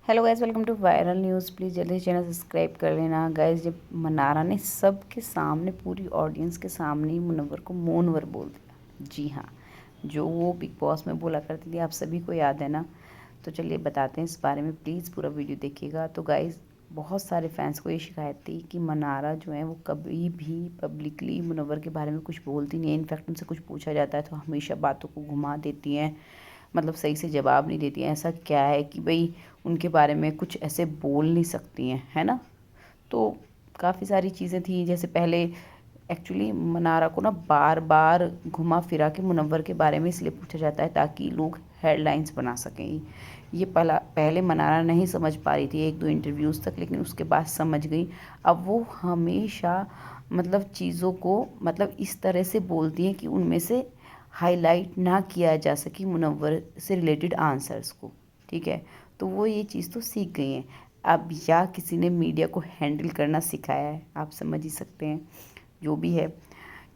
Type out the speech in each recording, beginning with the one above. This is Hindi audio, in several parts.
Hello guys, welcome to viral news. Please जल्दी से चैनल सब्सक्राइब कर लेना गाइस। जब मनारा ने सबके सामने, पूरी ऑडियंस के सामने ही मुनव्वर को मोनवर बोल दिया। जी हाँ, जो वो बिग बॉस में बोला करती थी, आप सभी को याद है ना। तो चलिए बताते हैं इस बारे में, प्लीज़ पूरा वीडियो देखिएगा। तो गाइस, बहुत सारे फैंस को ये शिकायत थी कि मनारा जो है वो कभी भी पब्लिकली मुनव्वर के बारे में कुछ बोलती नहीं है। इनफैक्ट उनसे कुछ पूछा जाता है तो हमेशा बातों को घुमा देती हैं, मतलब सही से जवाब नहीं देती हैं। ऐसा क्या है कि भाई उनके बारे में कुछ ऐसे बोल नहीं सकती हैं, है ना। तो काफ़ी सारी चीज़ें थी, जैसे पहले एक्चुअली मनारा को ना बार बार घुमा फिरा के मुनव्वर के बारे में इसलिए पूछा जाता है ताकि लोग हेडलाइंस बना सकें। ये पहले मनारा नहीं समझ पा रही थी एक दो इंटरव्यूज़ तक, लेकिन उसके बाद समझ गई। अब वो हमेशा मतलब चीज़ों को मतलब इस तरह से बोलती हैं कि उनमें से हाईलाइट ना किया जा सके मुनव्वर से रिलेटेड आंसर्स को। ठीक है, तो वो ये चीज़ तो सीख गई हैं। अब या किसी ने मीडिया को हैंडल करना सिखाया है, आप समझ ही सकते हैं जो भी है।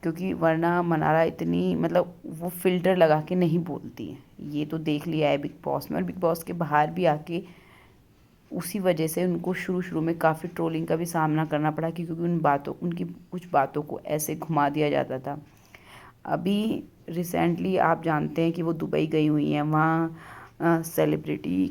क्योंकि वरना मनारा इतनी मतलब वो फ़िल्टर लगा के नहीं बोलती है। ये तो देख लिया है बिग बॉस में, और बिग बॉस के बाहर भी आके उसी वजह से उनको शुरू में काफ़ी ट्रोलिंग का भी सामना करना पड़ा, क्योंकि उनकी कुछ बातों को ऐसे घुमा दिया जाता था। अभी रिसेंटली आप जानते हैं कि वो दुबई गई हुई हैं। वहाँ सेलिब्रिटी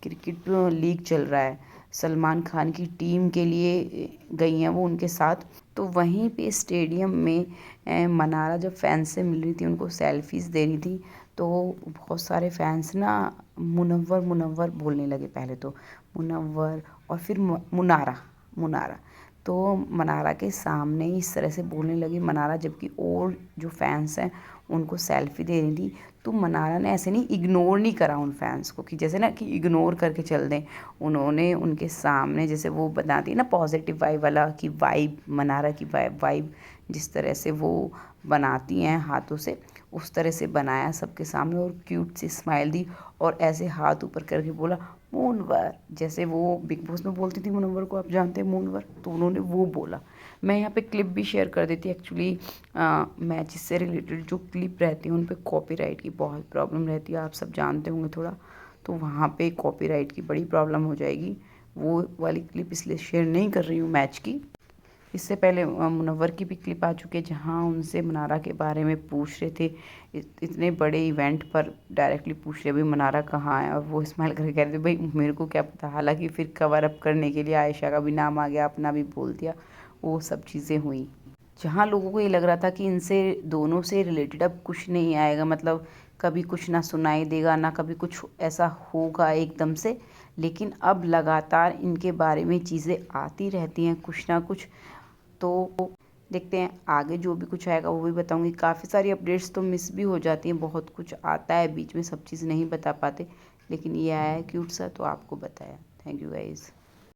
क्रिकेट लीग चल रहा है, सलमान खान की टीम के लिए गई हैं वो उनके साथ। तो वहीं पे स्टेडियम में मनारा जब फैंस से मिल रही थी, उनको सेल्फीज़ दे रही थी, तो बहुत सारे फैंस ना मुनव्वर मुनव्वर बोलने लगे। पहले तो मुनव्वर और फिर मुनारा मुनारा, तो मनारा के सामने इस तरह से बोलने लगी मनारा, जबकि और जो फैंस हैं उनको सेल्फी दे रही थी। तो मनारा ने ऐसे नहीं, इग्नोर नहीं करा उन फैंस को कि जैसे ना कि इग्नोर करके चल दें। उन्होंने उनके सामने, जैसे वो बताती है ना पॉजिटिव वाइब वाला, कि वाइब मनारा की वाइब जिस तरह से वो बनाती हैं हाथों से, उस तरह से बनाया सबके सामने और क्यूट सी स्माइल दी और ऐसे हाथ ऊपर करके बोला मूनवर, जैसे वो बिग बॉस में बोलती थी मुनव्वर को, आप जानते हैं मूनवर, तो उन्होंने वो बोला। मैं यहाँ पे क्लिप भी शेयर कर देती एक्चुअली। मैचेस से रिलेटेड जो क्लिप रहती है उन पे कॉपीराइट की बहुत प्रॉब्लम रहती है, आप सब जानते होंगे थोड़ा। तो वहाँ पे कॉपीराइट की बड़ी प्रॉब्लम हो जाएगी। वो वाली क्लिप इसलिए शेयर नहीं कर रही हूँ मैच की। इससे पहले मुनव्वर की भी क्लिप आ चुकी है जहाँ उनसे मनारा के बारे में पूछ रहे थे। इतने बड़े इवेंट पर डायरेक्टली पूछ रहे भाई मनारा कहाँ है, और वो स्माइल करके कह रहे थे भाई मेरे को क्या पता। हालांकि फिर कवर अप करने के लिए आयशा का भी नाम आ गया, अपना भी बोल दिया, वो सब चीज़ें हुई। जहाँ लोगों को ये लग रहा था कि इनसे दोनों से रिलेटेड अब कुछ नहीं आएगा, मतलब कभी कुछ ना सुनाई देगा ना कभी कुछ ऐसा होगा एकदम से, लेकिन अब लगातार इनके बारे में चीज़ें आती रहती हैं कुछ ना कुछ। तो देखते हैं आगे जो भी कुछ आएगा वो भी बताऊंगी। काफ़ी सारी अपडेट्स तो मिस भी हो जाती हैं, बहुत कुछ आता है बीच में, सब चीज़ नहीं बता पाते, लेकिन ये आया है क्यूट सा तो आपको बताया। Thank you guys.